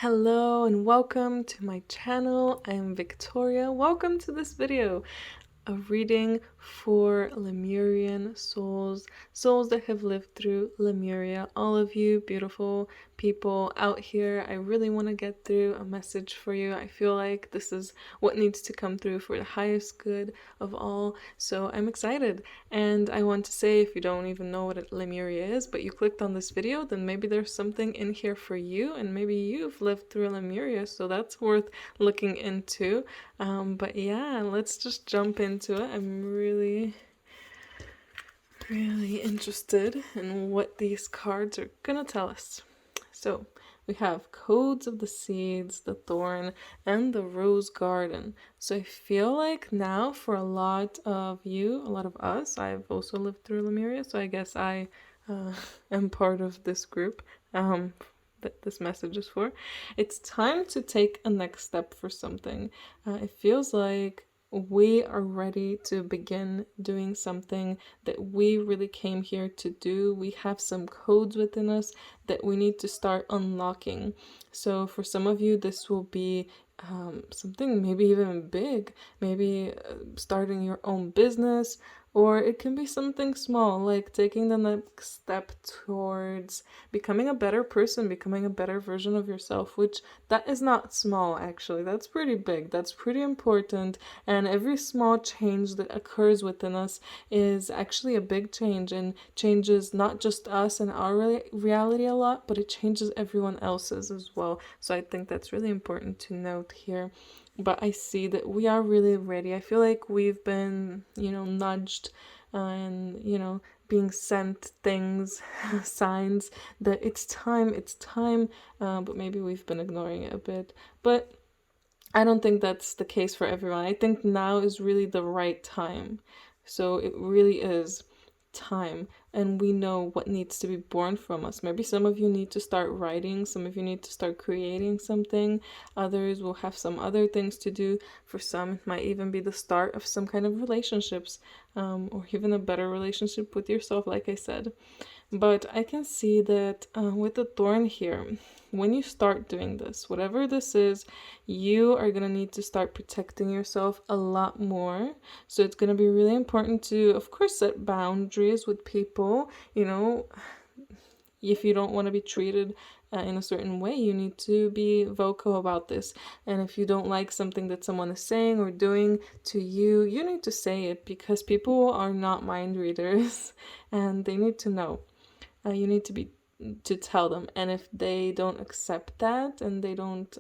Hello and welcome to my channel. I am Victoria. Welcome to this video, a reading for Lemurian souls that have lived through Lemuria. All of you beautiful people out here, I really want to get through a message for you. I feel like this is what needs to come through for the highest good of all. So I'm excited, and I want to say, if you don't even know what Lemuria is, but you clicked on this video, then maybe there's something in here for you, and maybe you've lived through Lemuria, so that's worth looking into. But yeah, let's just jump into it. I'm really interested in what these cards are gonna tell us. So we have Codes of the Seeds, the Thorn, and the Rose Garden. So I feel like now for a lot of you, a lot of us, I've also lived through Lemuria, so I guess I am part of this group that this message is for. It's time to take a next step for something. It feels like we are ready to begin doing something that we really came here to do. We have some codes within us that we need to start unlocking. So for some of you, this will be something maybe even big, maybe starting your own business, or it can be something small, like taking the next step towards becoming a better person, becoming a better version of yourself, which that is not small actually. That's pretty big. That's pretty important. And every small change that occurs within us is actually a big change, and changes not just us and our reality a lot, but it changes everyone else's as well. So I think that's really important to note here. But I see that we are really ready. I feel like we've been, nudged and, being sent things, signs that it's time, but maybe we've been ignoring it a bit. But I don't think that's the case for everyone. I think now is really the right time. So it really is time, and we know what needs to be born from us. Maybe some of you need to start writing, some of you need to start creating something, others will have some other things to do. For some, it might even be the start of some kind of relationships, or even a better relationship with yourself, like I said. But I can see that with the thorn here, when you start doing this, whatever this is, you are going to need to start protecting yourself a lot more. So it's going to be really important to, of course, set boundaries with people. If you don't want to be treated in a certain way, you need to be vocal about this. And if you don't like something that someone is saying or doing to you, you need to say it, because people are not mind readers and they need to know. You need to tell them, and if they don't accept that and they don't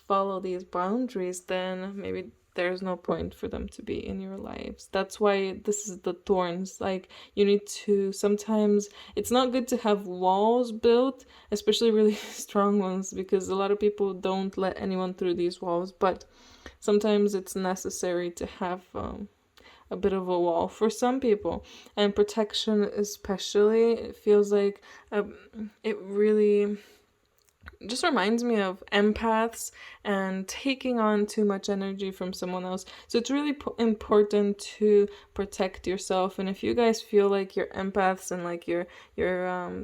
follow these boundaries, then maybe there's no point for them to be in your lives. That's why this is the thorns. Like, you need to, sometimes it's not good to have walls built, especially really strong ones, because a lot of people don't let anyone through these walls, but sometimes it's necessary to have a bit of a wall for some people. And protection especially, it feels like it really just reminds me of empaths and taking on too much energy from someone else. So it's really important to protect yourself. And if you guys feel like you're empaths and like you're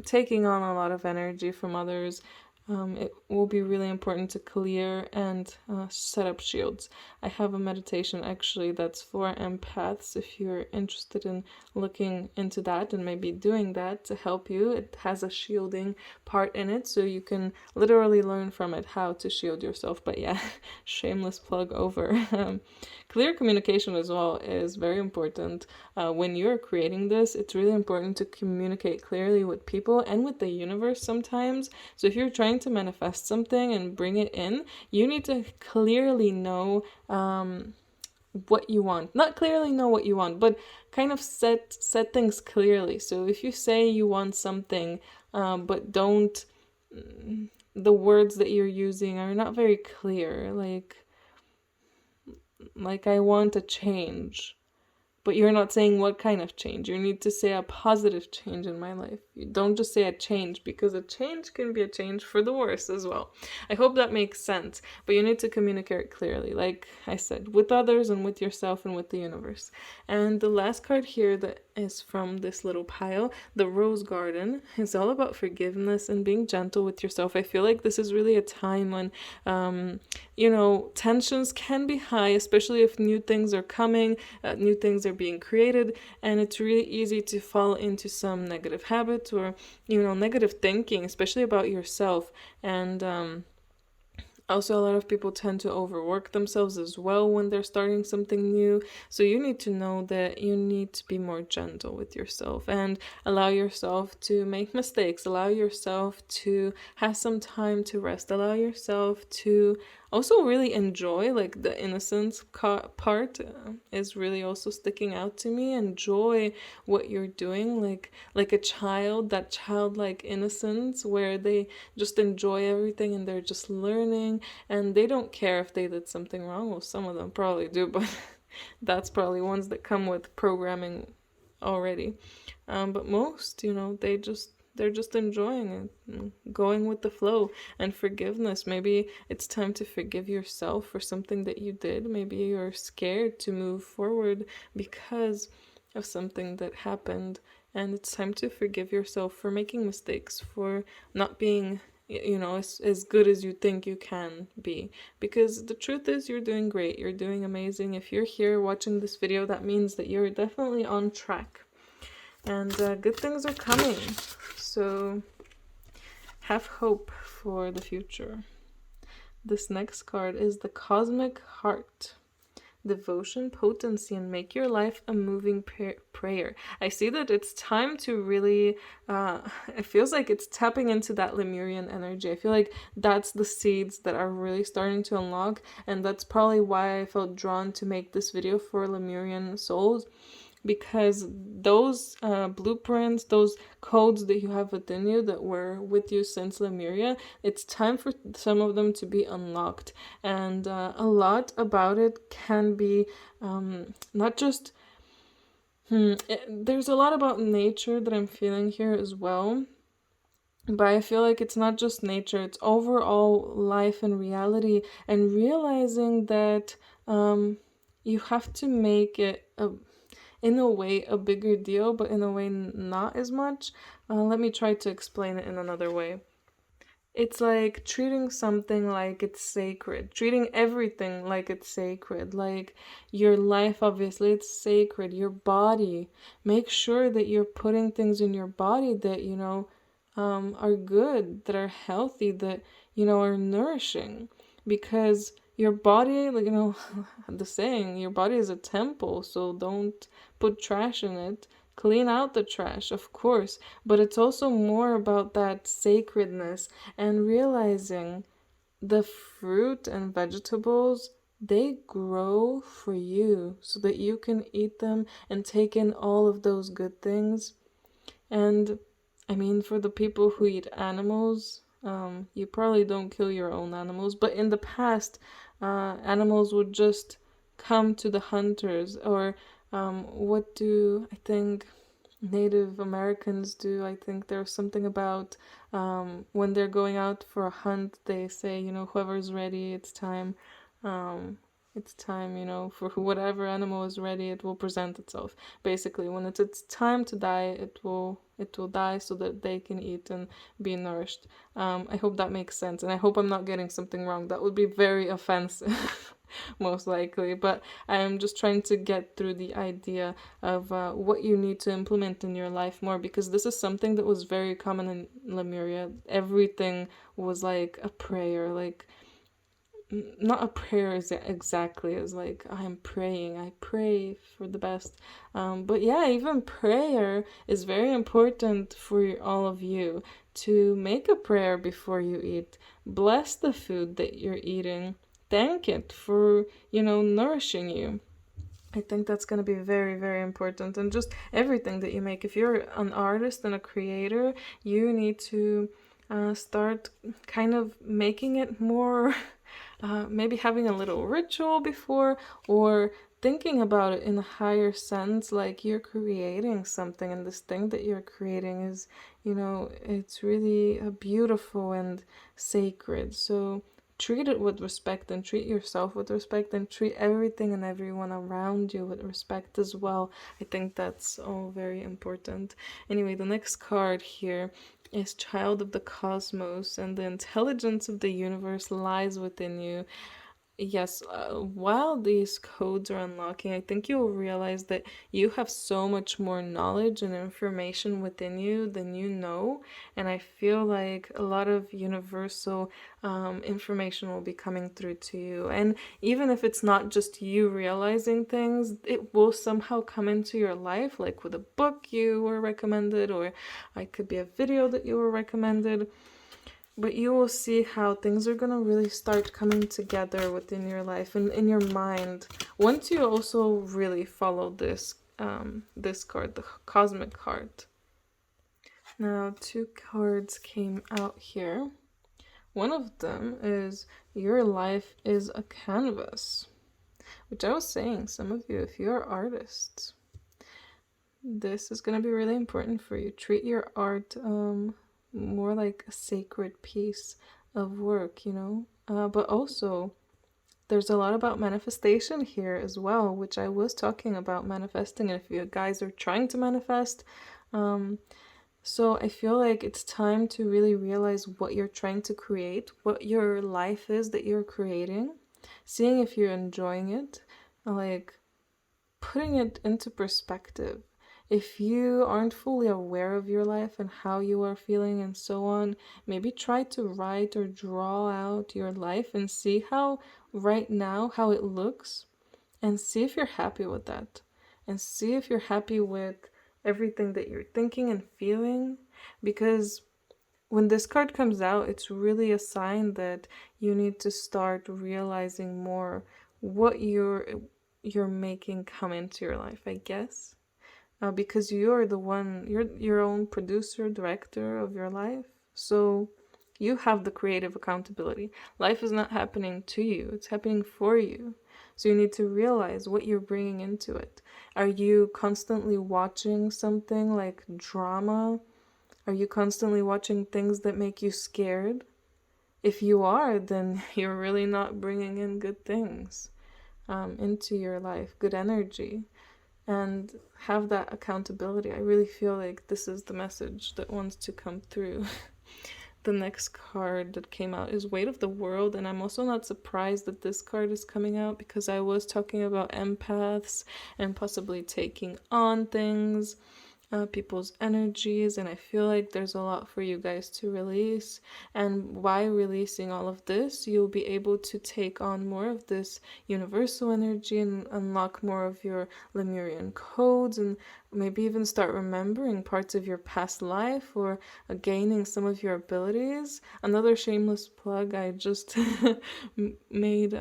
taking on a lot of energy from others, it will be really important to clear and set up shields. I have a meditation actually that's for empaths, if you're interested in looking into that and maybe doing that to help you. It has a shielding part in it, so you can literally learn from it how to shield yourself. But yeah, shameless plug over. Clear communication as well is very important. When you're creating this, it's really important to communicate clearly with people and with the universe sometimes. So if you're trying to manifest something and bring it in, you need to clearly know what you want. Not clearly know what you want, but kind of set things clearly. So if you say you want something, but don't, the words that you're using are not very clear, like I want a change, but you're not saying what kind of change. You need to say a positive change in my life. You don't just say a change, because a change can be a change for the worse as well. I hope that makes sense, but you need to communicate clearly, like I said, with others and with yourself and with the universe. And the last card here that is from this little pile, the Rose Garden, is all about forgiveness and being gentle with yourself. I feel like this is really a time when tensions can be high, especially if new things are coming, new things are being created, and it's really easy to fall into some negative habits or, negative thinking, especially about yourself. And also, a lot of people tend to overwork themselves as well when they're starting something new. So you need to know that you need to be more gentle with yourself and allow yourself to make mistakes, allow yourself to have some time to rest, allow yourself to also really enjoy, like the innocence part is really also sticking out to me. Enjoy what you're doing, like a child, that childlike innocence where they just enjoy everything and they're just learning and they don't care if they did something wrong. Well, some of them probably do, but that's probably ones that come with programming already. But most, they're just enjoying it, going with the flow. And forgiveness, maybe it's time to forgive yourself for something that you did. Maybe you're scared to move forward because of something that happened, and it's time to forgive yourself for making mistakes, for not being as good as you think you can be, because the truth is you're doing great, you're doing amazing. If you're here watching this video, that means that you're definitely on track, and good things are coming. So have hope for the future. This next card is the Cosmic Heart. Devotion, potency, and make your life a moving prayer. I see that it's time to really, it feels like it's tapping into that Lemurian energy. I feel like that's the seeds that are really starting to unlock, and that's probably why I felt drawn to make this video for Lemurian souls, because those blueprints, those codes that you have within you that were with you since Lemuria, it's time for some of them to be unlocked. And a lot about it can be not just there's a lot about nature that I'm feeling here as well, but I feel like it's not just nature, it's overall life and reality, and realizing that you have to make it in a way a bigger deal, but in a way not as much. Let me try to explain it in another way. It's like treating something like it's sacred, treating everything like it's sacred, like your life, obviously, it's sacred, your body. Make sure that you're putting things in your body that, are good, that are healthy, that, are nourishing, because your body, the saying, your body is a temple, so don't put trash in it. Clean out the trash, of course, but it's also more about that sacredness and realizing the fruit and vegetables, they grow for you so that you can eat them and take in all of those good things. And I mean, for the people who eat animals, you probably don't kill your own animals, but in the past, animals would just come to the hunters, or what do I think Native Americans do? I think there's something about when they're going out for a hunt, they say, whoever's ready, it's time. It's time, for whatever animal is ready, it will present itself. Basically, when it's time to die, it will die so that they can eat and be nourished. I hope that makes sense, and I hope I'm not getting something wrong. That would be very offensive, most likely. But I am just trying to get through the idea of what you need to implement in your life more, because this is something that was very common in Lemuria. Everything was like a prayer, like not a prayer exactly as like I'm praying, I pray for the best, but yeah, even prayer is very important for all of you, to make a prayer before you eat. Bless the food that you're eating, thank it for nourishing you. I think that's going to be very, very important. And just everything that you make, if you're an artist and a creator, you need to start kind of making it more maybe having a little ritual before, or thinking about it in a higher sense, like you're creating something, and this thing that you're creating is, it's really beautiful and sacred. So treat it with respect, and treat yourself with respect, and treat everything and everyone around you with respect as well. I think that's all very important. Anyway, the next card here is Child of the Cosmos, and the intelligence of the universe lies within you. Yes, while these codes are unlocking, I think you'll realize that you have so much more knowledge and information within you than you know. And I feel like a lot of universal information will be coming through to you. And even if it's not just you realizing things, it will somehow come into your life, like with a book you were recommended, or it could be a video that you were recommended. But you will see how things are going to really start coming together within your life and in your mind once you also really follow this card, the cosmic heart. Now, two cards came out here. One of them is your life is a canvas, which I was saying, some of you, if you're artists, this is going to be really important for you. Treat your art more like a sacred piece of work, but also there's a lot about manifestation here as well, which I was talking about manifesting. And if you guys are trying to manifest, so I feel like it's time to really realize what you're trying to create, what your life is that you're creating, seeing if you're enjoying it, like putting it into perspective. If you aren't fully aware of your life and how you are feeling and so on, maybe try to write or draw out your life and see how right now, how it looks, and see if you're happy with that. And see if you're happy with everything that you're thinking and feeling. Because when this card comes out, it's really a sign that you need to start realizing more what you're making come into your life, I guess. Because you're the one, you're your own producer, director of your life. So you have the creative accountability. Life is not happening to you, it's happening for you. So you need to realize what you're bringing into it. Are you constantly watching something like drama? Are you constantly watching things that make you scared? If you are, then you're really not bringing in good things into your life, good energy. And have that accountability. I really feel like this is the message that wants to come through. The next card that came out is Weight of the World, and I'm also not surprised that this card is coming out because I was talking about empaths and possibly taking on things, people's energies, and I feel like there's a lot for you guys to release. And by releasing all of this, you'll be able to take on more of this universal energy and unlock more of your Lemurian codes, and maybe even start remembering parts of your past life or gaining some of your abilities. Another shameless plug, I just made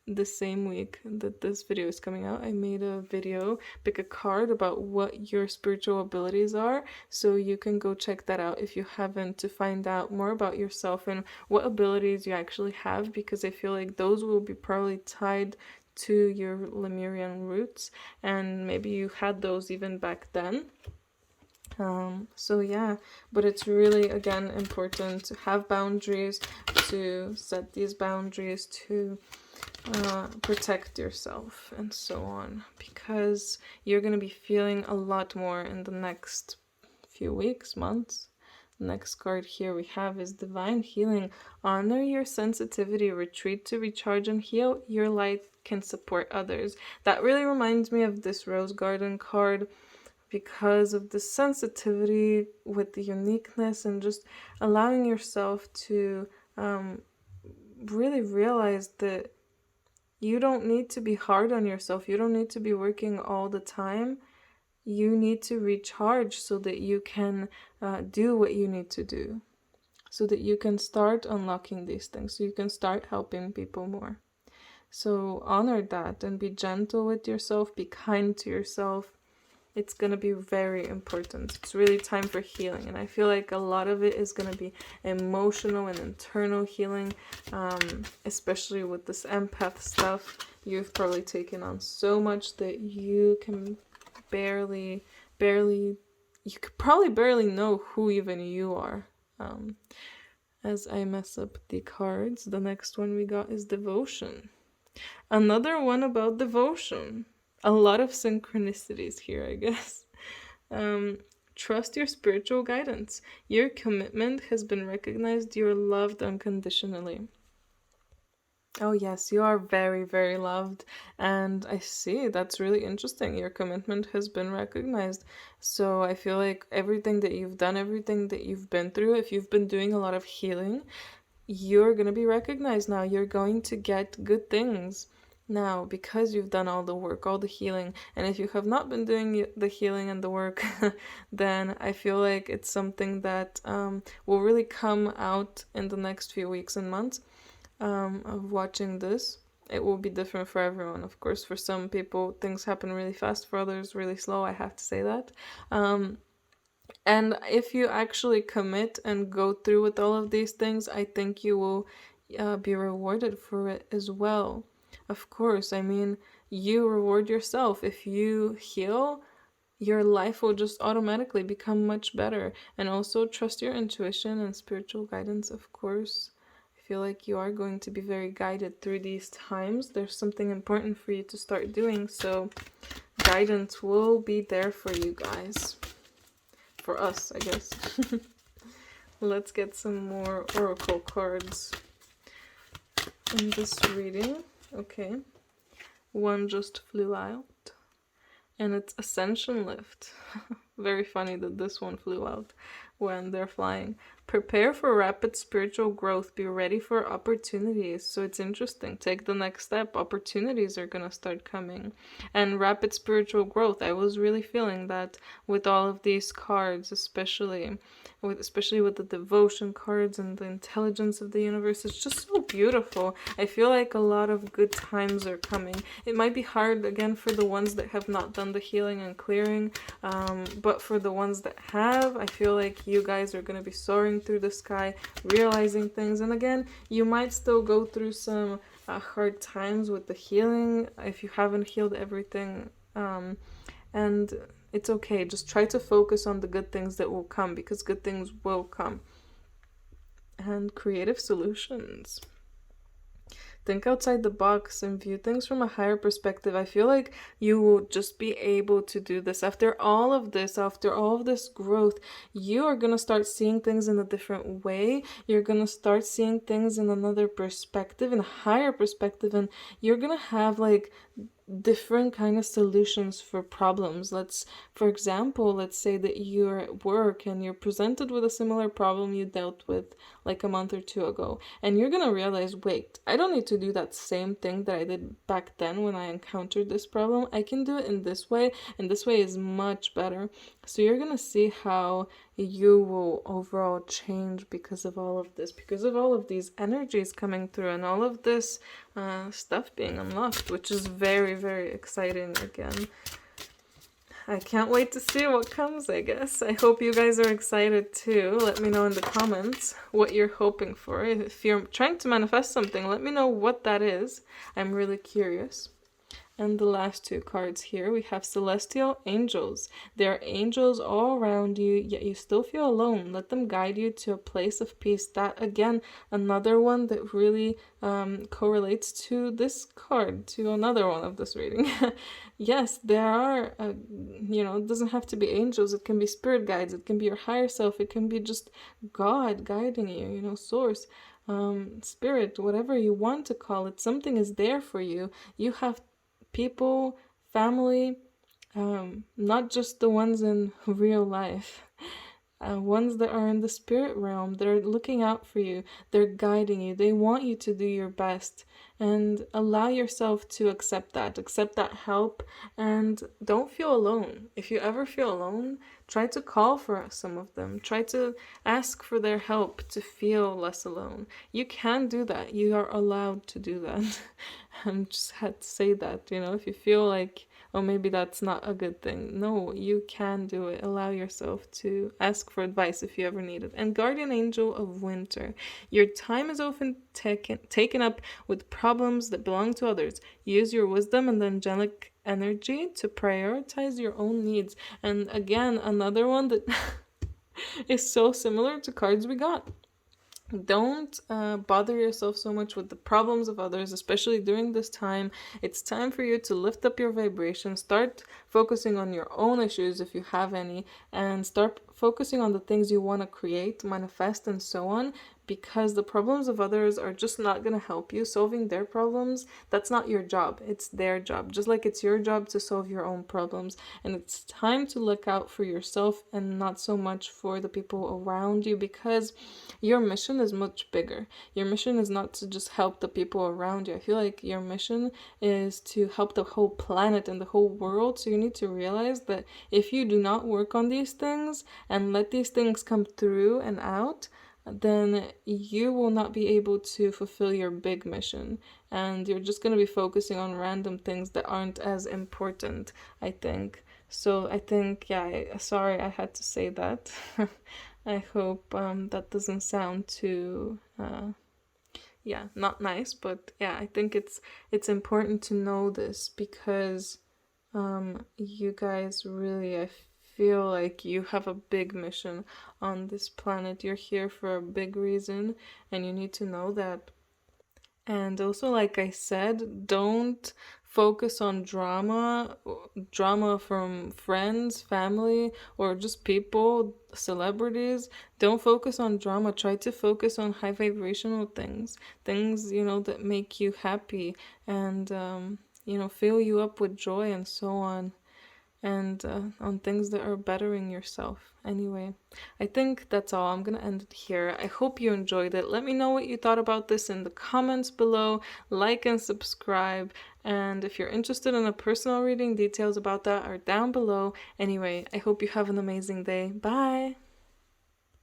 the same week that this video is coming out, I made a video, pick a card about what your spiritual abilities are, so you can go check that out if you haven't, to find out more about yourself and what abilities you actually have, because I feel like those will be probably tied to your Lemurian roots, and maybe you had those even back then. So yeah, but it's really, again, important to have boundaries, to set these boundaries, to protect yourself and so on, because you're going to be feeling a lot more in the next few weeks, months. The next card here we have is Divine Healing. Honor your sensitivity, retreat to recharge and heal. Your light can support others. That really reminds me of this Rose Garden card, because of the sensitivity with the uniqueness and just allowing yourself to really realize that you don't need to be hard on yourself. You don't need to be working all the time. You need to recharge so that you can do what you need to do, so that you can start unlocking these things, so you can start helping people more. So honor that and be gentle with yourself, be kind to yourself. It's going to be very important. It's really time for healing. And I feel like a lot of it is going to be emotional and internal healing, especially with this empath stuff. You've probably taken on so much that you can barely, you could probably barely know who even you are. As I mess up the cards, the next one we got is devotion. Another one about devotion. A lot of synchronicities here, I guess. Um, Trust your spiritual guidance. Your commitment has been recognized. You're loved unconditionally. Oh, yes, you are very, very loved. And I see that's really interesting. Your commitment has been recognized. So I feel like everything that you've done, everything that you've been through, if you've been doing a lot of healing, you're going to be recognized now. You're going to get good things now because you've done all the work, all the healing. And if you have not been doing the healing and the work, then I feel like it's something that will really come out in the next few weeks and months of watching this. It will be different for everyone, of course. For some people, things happen really fast, for others, really slow. I have to say that. And if you actually commit and go through with all of these things, I think you will be rewarded for it as well. Of course, I mean, you reward yourself. If you heal, your life will just automatically become much better. And also trust your intuition and spiritual guidance, of course. I feel like you are going to be very guided through these times. There's something important for you to start doing, so guidance will be there for you guys. For us, I guess. Let's get some more oracle cards in this reading. Okay. One just flew out. And it's Ascension Lift. Very funny that this one flew out when they're flying. Prepare for rapid spiritual growth. Be ready for opportunities. So it's interesting. Take the next step. Opportunities are going to start coming. And rapid spiritual growth. I was really feeling that with all of these cards, especially with the devotion cards and the intelligence of the universe. It's just so beautiful. I feel like a lot of good times are coming. It might be hard, again, for the ones that have not done the healing and clearing. But for the ones that have, I feel like you guys are going to be soaring through the sky, realizing things. And again, you might still go through some hard times with the healing if you haven't healed everything. And it's okay. Just try to focus on the good things that will come, because good things will come. And creative solutions. Think outside the box and view things from a higher perspective. I feel like you will just be able to do this. After all of this growth, you are going to start seeing things in a different way. You're going to start seeing things in another perspective, in a higher perspective, and you're going to have like different kind of solutions for problems. For example, let's say that you're at work and you're presented with a similar problem you dealt with like a month or two ago, and you're gonna realize, wait, I don't need to do that same thing that I did back then when I encountered this problem. I can do it in this way, and this way is much better. So you're gonna see how you will overall change because of all of this, because of all of these energies coming through and all of this stuff being unlocked, which is very, very exciting again. I can't wait to see what comes, I guess. I hope you guys are excited too. Let me know in the comments what you're hoping for. If you're trying to manifest something, let me know what that is. I'm really curious. And the last two cards here, we have Celestial Angels. There are angels all around you, yet you still feel alone. Let them guide you to a place of peace. That, again, another one that really correlates to this card, to another one of this reading. Yes, there are, it doesn't have to be angels. It can be spirit guides. It can be your higher self. It can be just God guiding you, source, spirit, whatever you want to call it. Something is there for you. You have people, family, not just the ones in real life, ones that are in the spirit realm. They're looking out for you. They're guiding you. They want you to do your best, and allow yourself to accept that help, and don't feel alone. If you ever feel alone, try to call for some of them. Try to ask for their help to feel less alone. You can do that. You are allowed to do that. I just had to say that, if you feel like oh, maybe that's not a good thing. No, you can do it. Allow yourself to ask for advice if you ever need it. And guardian angel of winter, your time is often taken up with problems that belong to others. Use your wisdom and the angelic energy to prioritize your own needs. And again, another one that is so similar to cards we got. Don't bother yourself so much with the problems of others, especially during this time. It's time for you to lift up your vibration, start focusing on your own issues if you have any, and start focusing on the things you want to create, manifest, and so on, because the problems of others are just not going to help you. Solving their problems, that's not your job, it's their job, just like it's your job to solve your own problems. And it's time to look out for yourself and not so much for the people around you, because your mission is much bigger. Your mission is not to just help the people around you. I feel like your mission is to help the whole planet and the whole world. So you need to realize that if you do not work on these things and let these things come through and out, then you will not be able to fulfill your big mission, and you're just going to be focusing on random things that aren't as important, I think. So I think, yeah, sorry I had to say that. I hope that doesn't sound too yeah, not nice, but yeah, I think it's important to know this, because you guys really, I feel like you have a big mission on this planet. You're here for a big reason, and you need to know that. And also, like I said, don't focus on drama from friends, family, or just people, celebrities. Don't focus on drama. Try to focus on high vibrational things, that make you happy and, fill you up with joy and so on, and on things that are bettering yourself. Anyway, I think that's all. I'm gonna end it here. I hope you enjoyed it. Let me know what you thought about this in the comments below. Like and subscribe. And if you're interested in a personal reading, details about that are down below. Anyway, I hope you have an amazing day. Bye!